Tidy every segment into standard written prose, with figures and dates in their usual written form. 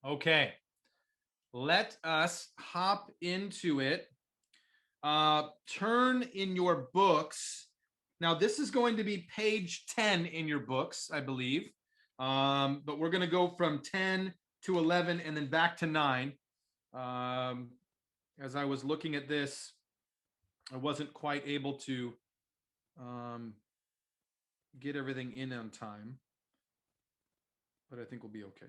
Okay, let us hop into it. Turn in your books. Now, this is going to be page 10 in your books, I believe. But we're going to go from 10 to 11 and then back to 9. As I was looking at this, I wasn't quite able to get everything in on time, but I think we'll be okay.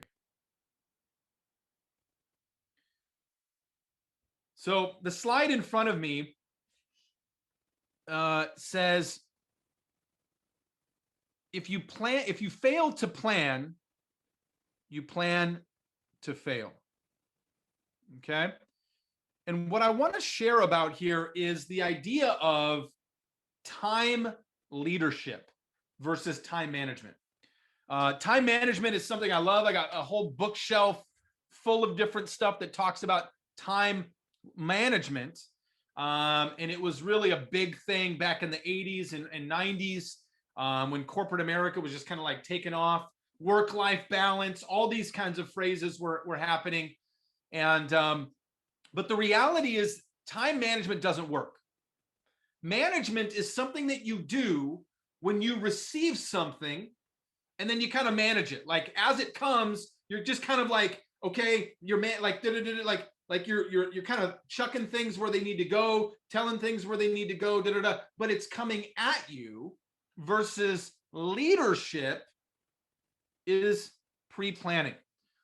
So the slide in front of me says, if you fail to plan, you plan to fail. Okay. And what I want to share about here is the idea of time leadership versus time management. Time management is something I love. I got a whole bookshelf full of different stuff that talks about time management. And it was really a big thing back in the 80s and 90s when corporate America was just kind of like taking off. Work-life balance, all these kinds of phrases were happening. And but the reality is time management doesn't work. Management is something that you do when you receive something and then you kind of manage it. Like as it comes, you're just kind of like, okay, you're like you're kind of chucking things where they need to go, telling things where they need to go, but it's coming at you. Versus leadership is pre-planning.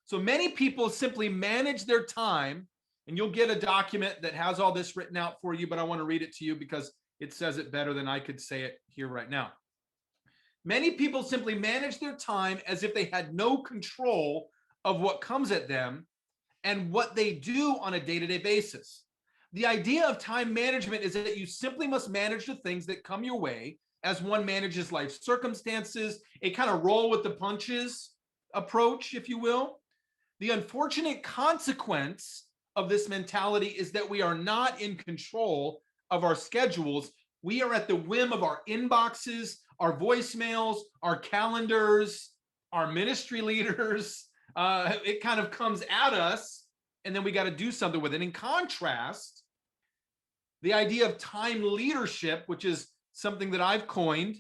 So many people simply manage their time, and you'll get a document that has all this written out for you, but I want to read it to you because it says it better than I could say it here right now. Many people simply manage their time as if they had no control of what comes at them and what they do on a day-to-day basis. The idea of time management is that you simply must manage the things that come your way as one manages life circumstances, a kind of roll with the punches approach, if you will. The unfortunate consequence of this mentality is that we are not in control of our schedules. We are at the whim of our inboxes, our voicemails, our calendars, our ministry leaders. It kind of comes at us, and then we got to do something with it. In contrast, the idea of time leadership, which is something that I've coined,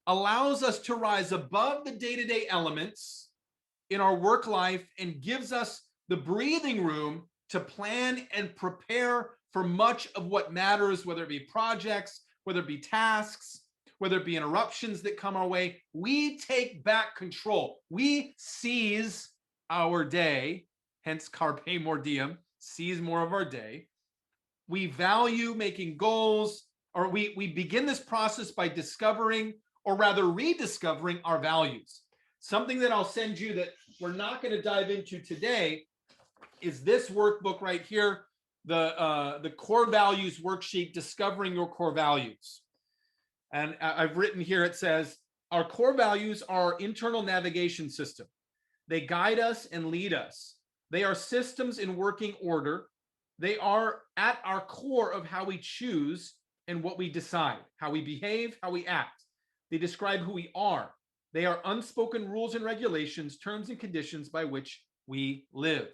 allows us to rise above the day-to-day elements in our work life and gives us the breathing room to plan and prepare for much of what matters, whether it be projects, whether it be tasks, whether it be interruptions that come our way. We take back control. We seize our day, hence carpe more diem, seize more of our day. We value making goals, or we begin this process by discovering, or rather rediscovering, our values. Something that I'll send you that we're not going to dive into today is this workbook right here, the core values worksheet, Discovering Your Core Values. And I've written here, it says, our core values are our internal navigation system. They guide us and lead us. They are systems in working order. They are at our core of how we choose and what we decide, how we behave, how we act. They describe who we are. They are unspoken rules and regulations, terms and conditions by which we live.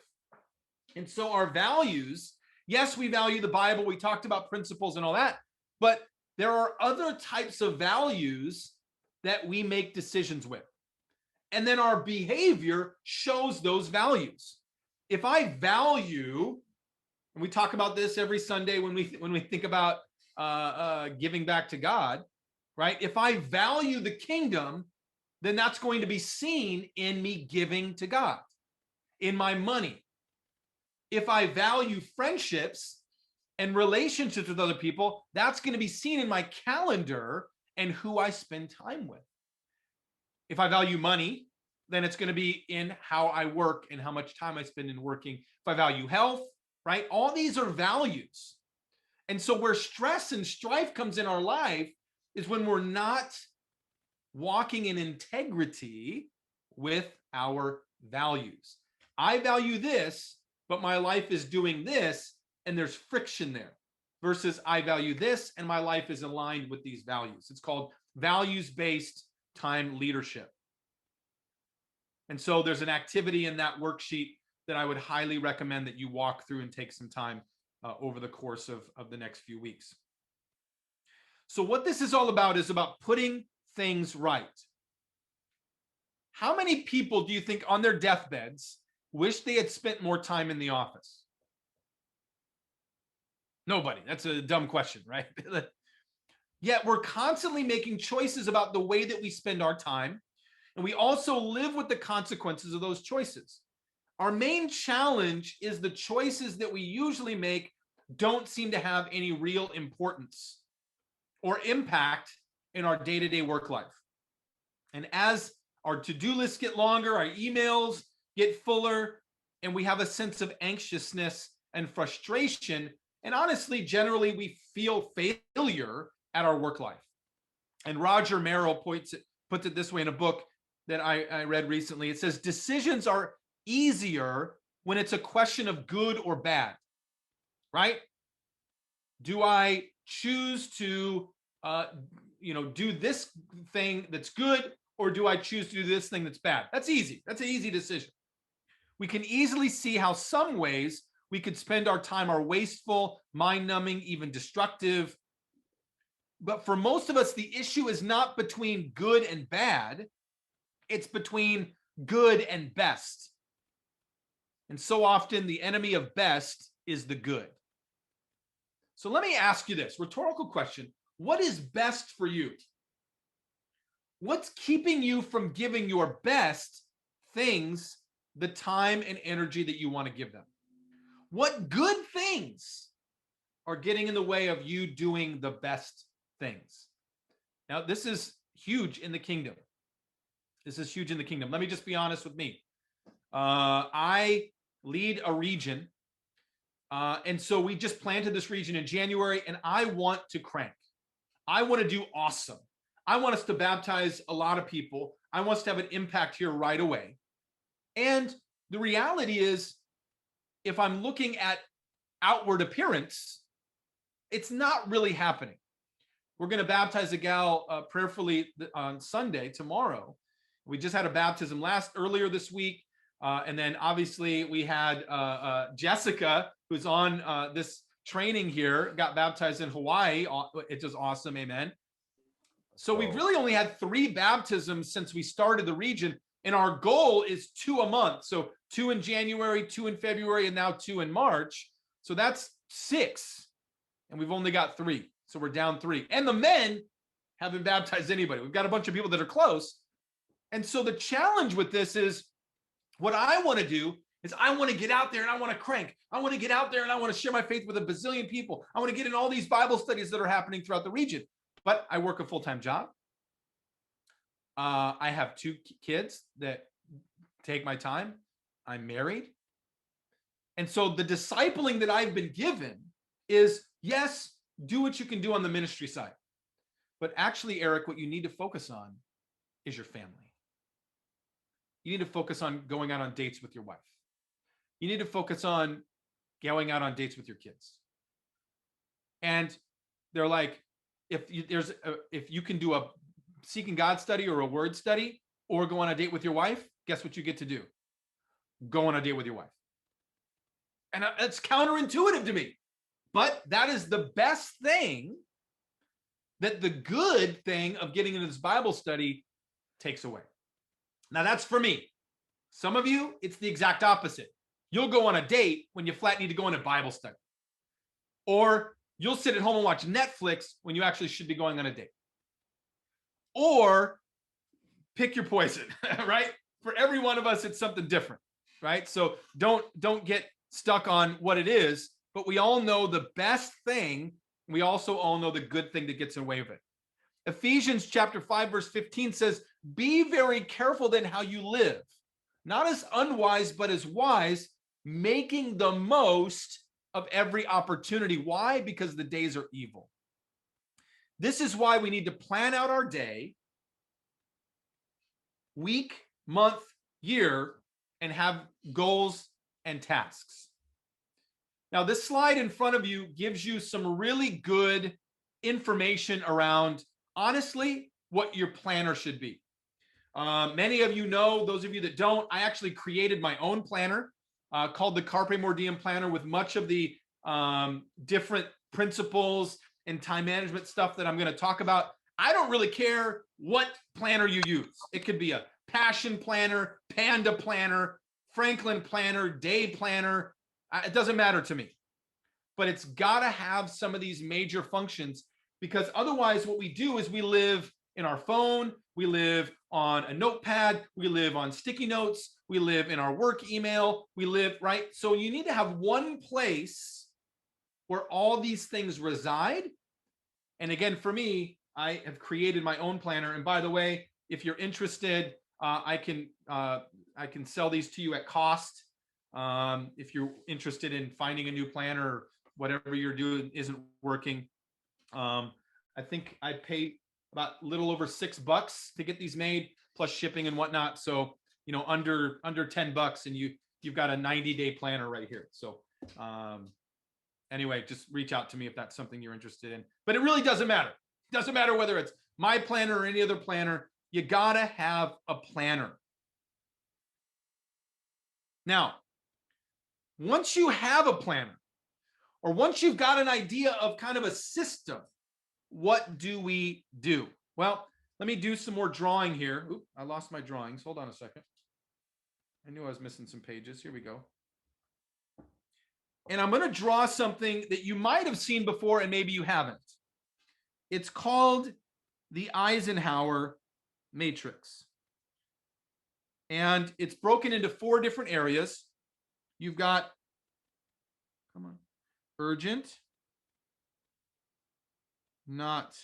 And so our values, yes, we value the Bible. We talked about principles and all that, but there are other types of values that we make decisions with. And then our behavior shows those values. If I value, and we talk about this every Sunday when we think about giving back to God, right? If I value the kingdom, then that's going to be seen in me giving to God, in my money. If I value friendships and relationships with other people, that's going to be seen in my calendar and who I spend time with. If I value money, then it's going to be in how I work and how much time I spend in working. If I value health, right? All these are values. And so where stress and strife comes in our life is when we're not walking in integrity with our values. I value this, but my life is doing this, and there's friction there. Versus I value this, and my life is aligned with these values. It's called values-based time leadership. And so there's an activity in that worksheet that I would highly recommend that you walk through and take some time over the course of the next few weeks. So what this is all about is about putting things right. How many people do you think on their deathbeds wish they had spent more time in the office? Nobody. That's a dumb question, right? Yet we're constantly making choices about the way that we spend our time, and we also live with the consequences of those choices. Our main challenge is the choices that we usually make don't seem to have any real importance or impact in our day-to-day work life. And as our to-do lists get longer, our emails get fuller, and we have a sense of anxiousness and frustration. And honestly, generally, we feel failure at our work life. And Roger Merrill puts it this way in a book that I read recently. It says, decisions are easier when it's a question of good or bad, right? Do I choose to do this thing that's good, or do I choose to do this thing that's bad? That's easy. That's an easy decision. We can easily see how some ways we could spend our time are wasteful, mind-numbing, even destructive. But for most of us, the issue is not between good and bad. It's between good and best. And so often the enemy of best is the good. So let me ask you this rhetorical question. What is best for you? What's keeping you from giving your best things the time and energy that you want to give them? What good things are getting in the way of you doing the best things? Now, this is huge in the kingdom. This is huge in the kingdom. Let me just be honest with me. I lead a region. And so we just planted this region in January, and I want to crank. I want to do awesome. I want us to baptize a lot of people. I want us to have an impact here right away. And the reality is, if I'm looking at outward appearance, it's not really happening. We're going to baptize a gal prayerfully on Sunday, tomorrow. We just had a baptism earlier this week. And then obviously we had Jessica, who's on this training here, got baptized in Hawaii. It's just awesome. Amen. So we've really only had 3 baptisms since we started the region. And our goal is 2 a month. So 2 in January, 2 in February, and now 2 in March. So that's 6. And we've only got 3. So we're down 3. And the men haven't baptized anybody. We've got a bunch of people that are close. And so the challenge with this is, what I want to do is I want to get out there and I want to crank. I want to get out there and I want to share my faith with a bazillion people. I want to get in all these Bible studies that are happening throughout the region. But I work a full-time job. I have 2 kids that take my time. I'm married. And so the discipling that I've been given is, yes, do what you can do on the ministry side. But actually, Eric, what you need to focus on is your family. You need to focus on going out on dates with your wife. You need to focus on going out on dates with your kids. And they're like, if you can do a Seeking God study or a word study, or go on a date with your wife, guess what you get to do? Go on a date with your wife. And it's counterintuitive to me, but that is the best thing that the good thing of getting into this Bible study takes away. Now that's for me. Some of you, it's the exact opposite. You'll go on a date when you flat need to go on a Bible study. Or you'll sit at home and watch Netflix when you actually should be going on a date. Or pick your poison, right? For every one of us, it's something different, right? So don't get stuck on what it is, but we all know the best thing. We also all know the good thing that gets in the way of it. Ephesians chapter 5, verse 15 says, be very careful then how you live, not as unwise, but as wise, making the most of every opportunity. Why? Because the days are evil. This is why we need to plan out our day, week, month, year, and have goals and tasks. Now, this slide in front of you gives you some really good information around, honestly, what your planner should be. Many of you know, those of you that don't, I actually created my own planner called the Carpe More Diem Planner with much of the different principles and time management stuff that I'm going to talk about. I don't really care what planner you use. It could be a Passion Planner, Panda Planner, Franklin Planner, Day Planner. It doesn't matter to me. But it's got to have some of these major functions, because otherwise what we do is we live in our phone, we live on a notepad, we live on sticky notes, we live in our work email, we live, right? So you need to have one place where all these things reside. And again, for me, I have created my own planner. And by the way, if you're interested, I can sell these to you at cost. If you're interested in finding a new planner, or whatever you're doing isn't working. I think I paid about a little over $6 to get these made, plus shipping and whatnot. So, you know, under $10, and you've got a 90-day planner right here. So anyway, just reach out to me if that's something you're interested in. But it really doesn't matter. It doesn't matter whether it's my planner or any other planner. You gotta have a planner. Now, once you have a planner, or once you've got an idea of kind of a system, what do we do? Well, let me do some more drawing here. Oop, I lost my drawings. Hold on a second. I knew I was missing some pages. Here we go. And I'm going to draw something that you might have seen before and maybe you haven't. It's called the Eisenhower matrix. And it's broken into 4 different areas. You've got, come on, urgent, not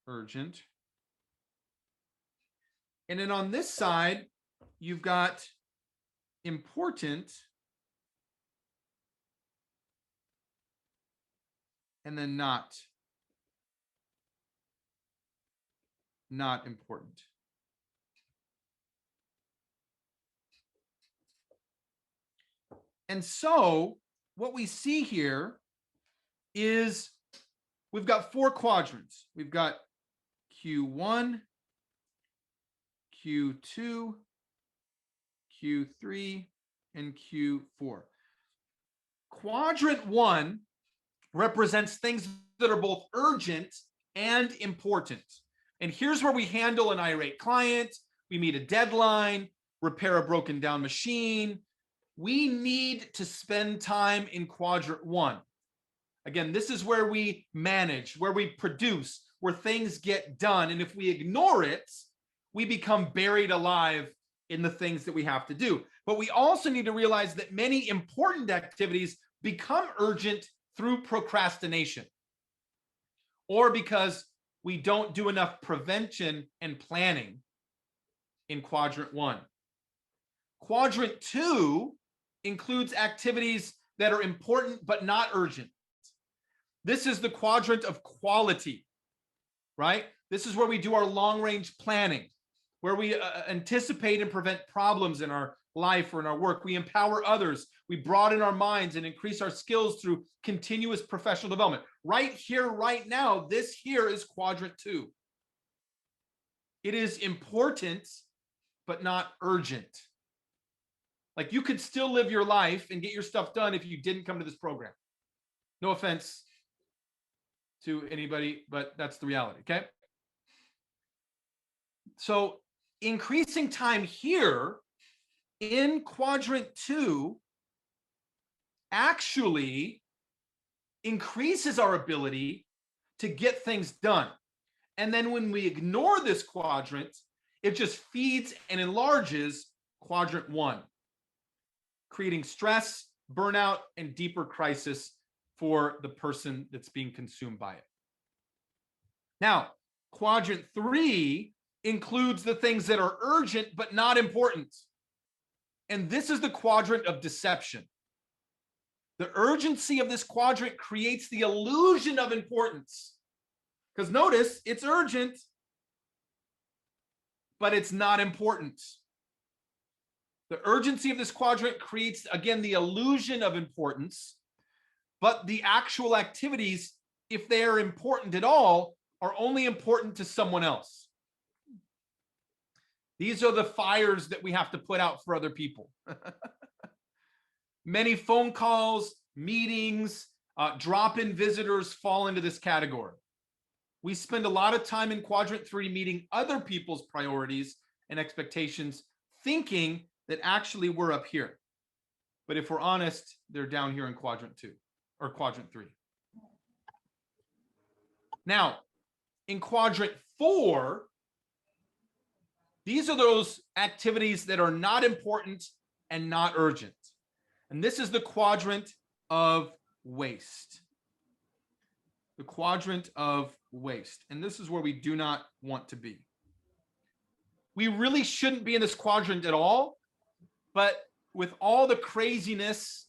urgent. And then on this side, you've got important, and then not important. And so what we see here is we've got 4 quadrants. We've got Q1, Q2, Q3, and Q4. Quadrant 1 represents things that are both urgent and important. And here's where we handle an irate client, we meet a deadline, repair a broken down machine. We need to spend time in quadrant 1. Again, this is where we manage, where we produce, where things get done. And if we ignore it, we become buried alive in the things that we have to do. But we also need to realize that many important activities become urgent through procrastination, or because we don't do enough prevention and planning in quadrant 1. Quadrant 2 includes activities that are important but not urgent. This is the quadrant of quality, right? This is where we do our long-range planning, where we anticipate and prevent problems in our life or in our work. We empower others. We broaden our minds and increase our skills through continuous professional development. Right here, right now, this here is quadrant 2. It is important, but not urgent. Like, you could still live your life and get your stuff done if you didn't come to this program. No offense to anybody, but that's the reality, okay? So increasing time here in quadrant 2 actually increases our ability to get things done. And then when we ignore this quadrant, it just feeds and enlarges quadrant 1, creating stress, burnout, and deeper crisis for the person that's being consumed by it. Now, quadrant 3 includes the things that are urgent but not important. And this is the quadrant of deception. The urgency of this quadrant creates the illusion of importance. Because notice, it's urgent, but it's not important. The urgency of this quadrant creates, again, the illusion of importance, but the actual activities, if they are important at all, are only important to someone else. These are the fires that we have to put out for other people. Many phone calls, meetings, drop-in visitors fall into this category. We spend a lot of time in quadrant 3 meeting other people's priorities and expectations, thinking that actually we're up here. But if we're honest, they're down here in quadrant 2 or quadrant 3. Now, in quadrant 4, these are those activities that are not important and not urgent. And this is the quadrant of waste. The quadrant of waste. And this is where we do not want to be. We really shouldn't be in this quadrant at all, but with all the craziness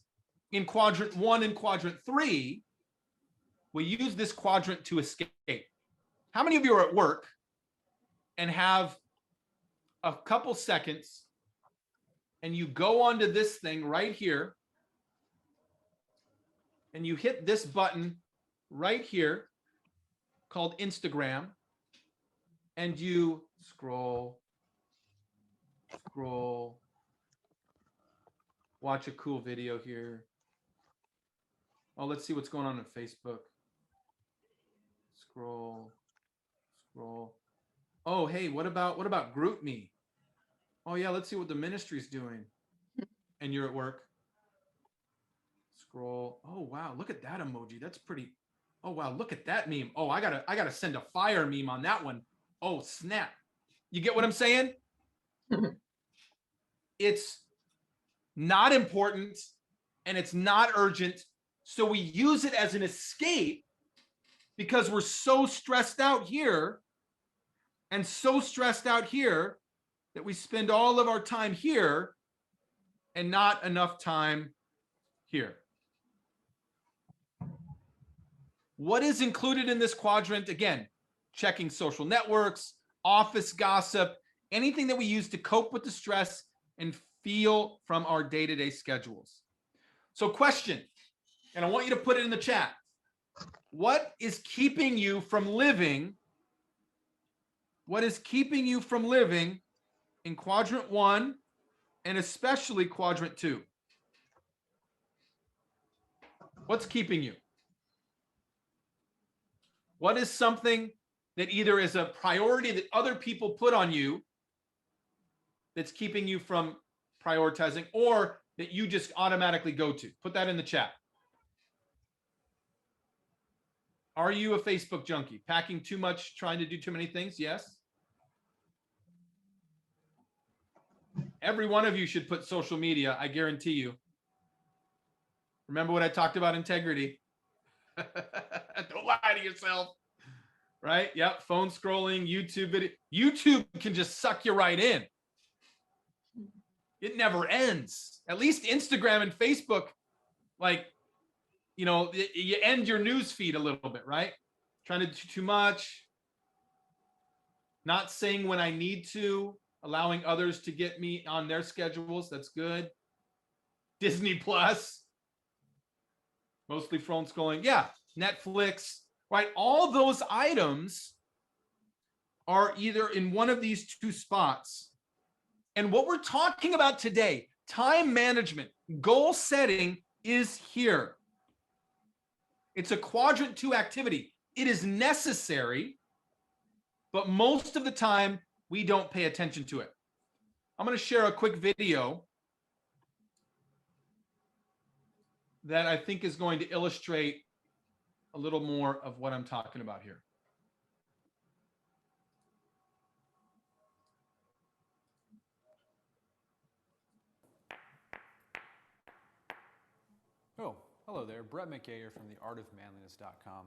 in quadrant 1 and quadrant 3, we use this quadrant to escape. How many of you are at work and have a couple seconds and you go onto this thing right here and you hit this button right here called Instagram and you scroll, watch a cool video here. Oh, let's see what's going on Facebook. Scroll. Oh, hey, what about GroupMe? Oh yeah, let's see what the ministry's doing. And you're at work. Scroll. Oh wow, look at that emoji. That's pretty. Oh wow, look at that meme. Oh, I gotta send a fire meme on that one. Oh snap. You get what I'm saying? It's not important and it's not urgent. So we use it as an escape because we're so stressed out here and so stressed out here that we spend all of our time here and not enough time here. What is included in this quadrant? Again, checking social networks, office gossip, anything that we use to cope with the stress and feel from our day-to-day schedules. So question, and I want you to put it in the chat. What is keeping you from living? What is keeping you from living in quadrant 1 and especially quadrant 2? What's keeping you? What is something that either is a priority that other people put on you that's keeping you from prioritizing, or that you just automatically go to? Put that in the chat. Are you a Facebook junkie? Packing too much, trying to do too many things? Yes. Every one of you should put social media, I guarantee you. Remember what I talked about integrity. Don't lie to yourself. Right? Yep. Phone scrolling, YouTube video. YouTube can just suck you right in. It never ends. At least Instagram and Facebook, like, you know, you end your news feed a little bit, right? Trying to do too much. Not saying when I need to, allowing others to get me on their schedules. That's good. Disney Plus. Mostly phone scrolling. Yeah. Netflix, right? All those items are either in one of these two spots. And what we're talking about today, time management, goal setting, is here. It's a quadrant 2 activity. It is necessary, but most of the time we don't pay attention to it. I'm going to share a quick video that I think is going to illustrate a little more of what I'm talking about here. Oh, hello there. Brett McAyer from theartofmanliness.com.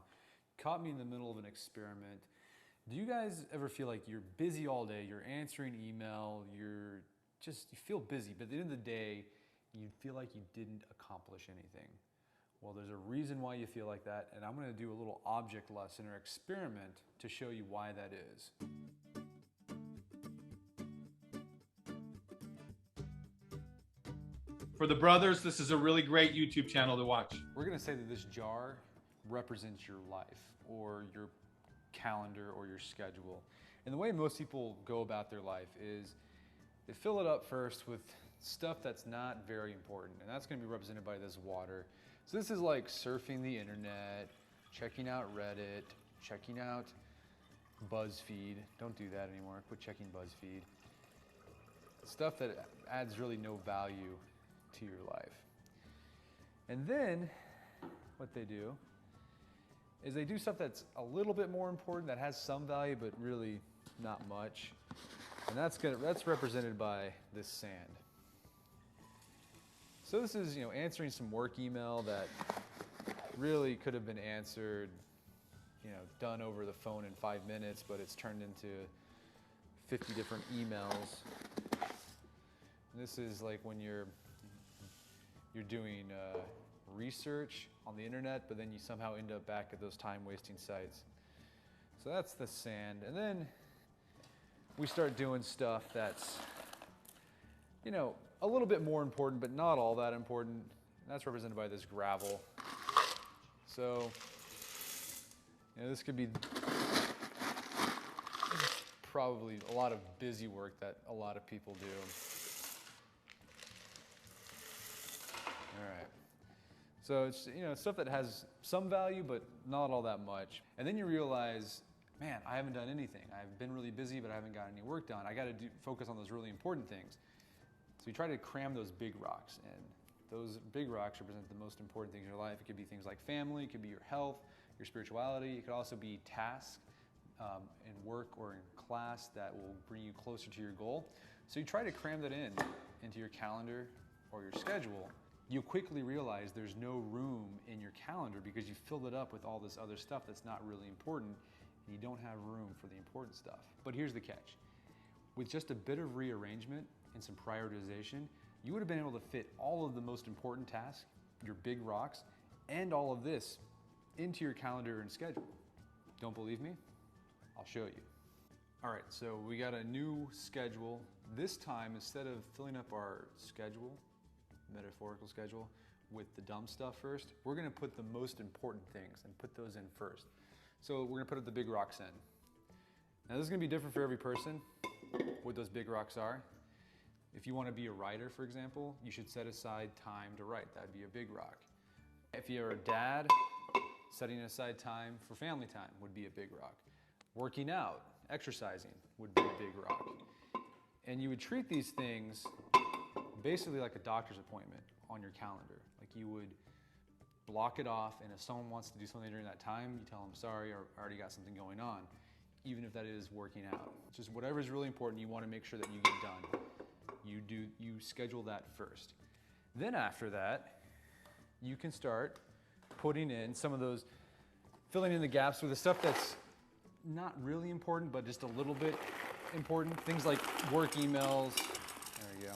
Caught me in the middle of an experiment. Do you guys ever feel like you're busy all day, you're answering email, you feel busy, but at the end of the day, you feel like you didn't accomplish anything? Well, there's a reason why you feel like that, and I'm going to do a little object lesson or experiment to show you why that is. For the brothers, this is a really great YouTube channel to watch. We're going to say that this jar represents your life or your calendar or your schedule. And the way most people go about their life is They fill it up first with stuff that's not very important, and that's going to be represented by this water. So this is like surfing the internet, checking out Reddit, checking out BuzzFeed. Don't do that anymore. Quit checking BuzzFeed. Stuff that adds really no value to your life. And then what they do is they do stuff that's a little bit more important, that has some value, but really not much. And that's represented by this sand. So this is, answering some work email that really could have been answered, done over the phone in 5 minutes, but it's turned into 50 different emails. And this is like when you're doing research on the internet, but then you somehow end up back at those time-wasting sites. So that's the sand. And then we start doing stuff that's, a little bit more important, but not all that important. And that's represented by this gravel. So, this could be probably a lot of busy work that a lot of people do. All right. So it's, stuff that has some value, but not all that much. And then you realize, man, I haven't done anything. I've been really busy, but I haven't gotten any work done. I got to focus on those really important things. So you try to cram those big rocks in. Those big rocks represent the most important things in your life. It could be things like family, it could be your health, your spirituality. It could also be tasks in work or in class that will bring you closer to your goal. So you try to cram that into your calendar or your schedule. You quickly realize there's no room in your calendar because you filled it up with all this other stuff that's not really important, and you don't have room for the important stuff. But here's the catch. With just a bit of rearrangement and some prioritization, you would have been able to fit all of the most important tasks, your big rocks, and all of this into your calendar and schedule. Don't believe me? I'll show you. All right, so we got a new schedule. This time, instead of filling up our schedule, metaphorical schedule, with the dumb stuff first, we're gonna put the most important things and put those in first. So we're gonna put the big rocks in. Now this is gonna be different for every person, what those big rocks are. If you wanna be a writer, for example, you should set aside time to write. That'd be a big rock. If you're a dad, setting aside time for family time would be a big rock. Working out, exercising would be a big rock. And you would treat these things basically like a doctor's appointment on your calendar. Like you would block it off, and if someone wants to do something during that time, you tell them, sorry, or I already got something going on, even if that is working out. Just whatever is really important, you want to make sure that you get done. You schedule that first. Then after that, you can start putting in some of those, filling in the gaps with the stuff that's not really important, but just a little bit important. Things like work emails. There we go.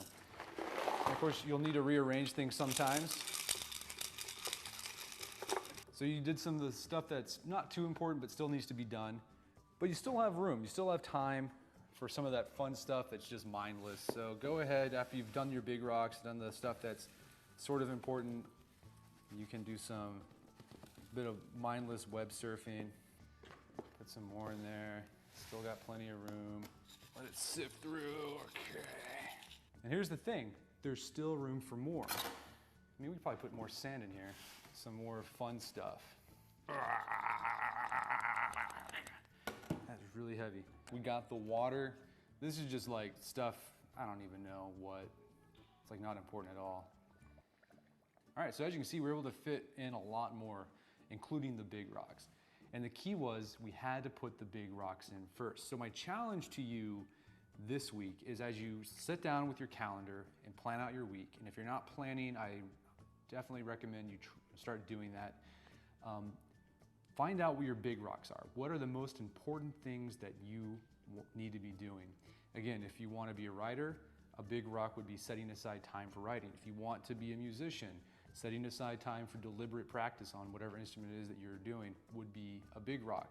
And of course, you'll need to rearrange things sometimes. So you did some of the stuff that's not too important, but still needs to be done. But you still have room. You still have time for some of that fun stuff that's just mindless. So go ahead, after you've done your big rocks, done the stuff that's sort of important, you can do some bit of mindless web surfing. Put some more in there. Still got plenty of room. Let it sift through, okay. And here's the thing, there's still room for more. I mean, we could probably put more sand in here. Some more fun stuff. That's really heavy. We got the water. This is just like stuff, I don't even know what. It's like not important at all. All right, so as you can see, we were able to fit in a lot more, including the big rocks. And the key was we had to put the big rocks in first. So my challenge to you this week is, as you sit down with your calendar and plan out your week, and if you're not planning, I definitely recommend you start doing that. Find out what your big rocks are. What are the most important things that you need to be doing? Again, if you want to be a writer, a big rock would be setting aside time for writing. If you want to be a musician, setting aside time for deliberate practice on whatever instrument it is that you're doing would be a big rock.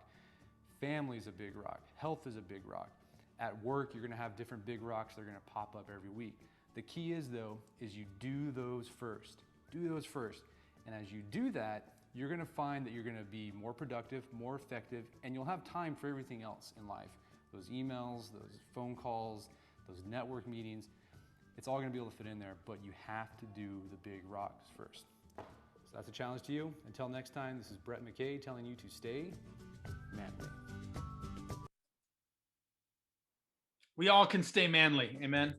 Family is a big rock. Health is a big rock. At work, you're going to have different big rocks that are going to pop up every week. The key is, though, is you do those first. Do those first. And as you do that, you're going to find that you're going to be more productive, more effective, and you'll have time for everything else in life. Those emails, those phone calls, those network meetings. It's all gonna be able to fit in there, but you have to do the big rocks first. So that's a challenge to you. Until next time, this is Brett McKay telling you to stay manly. We all can stay manly, amen,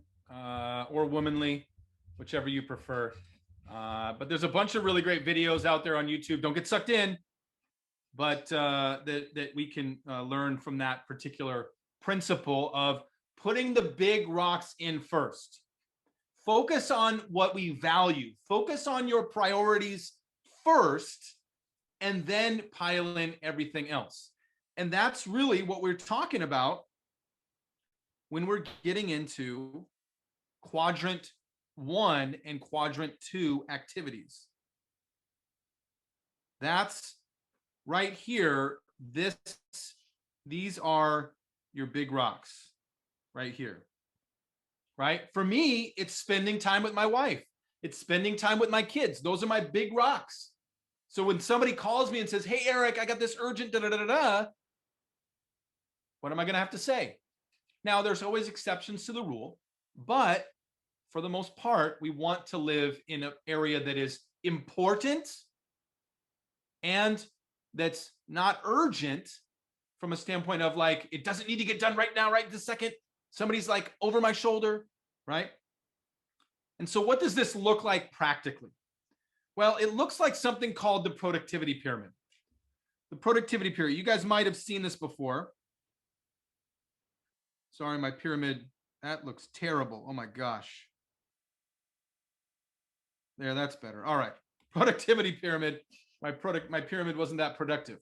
or womanly, whichever you prefer. But there's a bunch of really great videos out there on YouTube. Don't get sucked in, but that we can learn from that particular principle of putting the big rocks in first. Focus on what we value. Focus on your priorities first, and then pile in everything else. And that's really what we're talking about when we're getting into quadrant 1 and quadrant 2 activities. That's right here. These are your big rocks right here. Right? For me, it's spending time with my wife. It's spending time with my kids. Those are my big rocks. So when somebody calls me and says, "Hey, Eric, I got this urgent what am I going to have to say? Now, there's always exceptions to the rule, but for the most part, we want to live in an area that is important and that's not urgent from a standpoint of like, it doesn't need to get done right now, right this second. Somebody's like over my shoulder, right? And so what does this look like practically? Well, it looks like something called the productivity pyramid. The productivity pyramid, you guys might have seen this before. Sorry, my pyramid, that looks terrible. Oh my gosh. There, that's better. All right. Productivity pyramid. My pyramid wasn't that productive.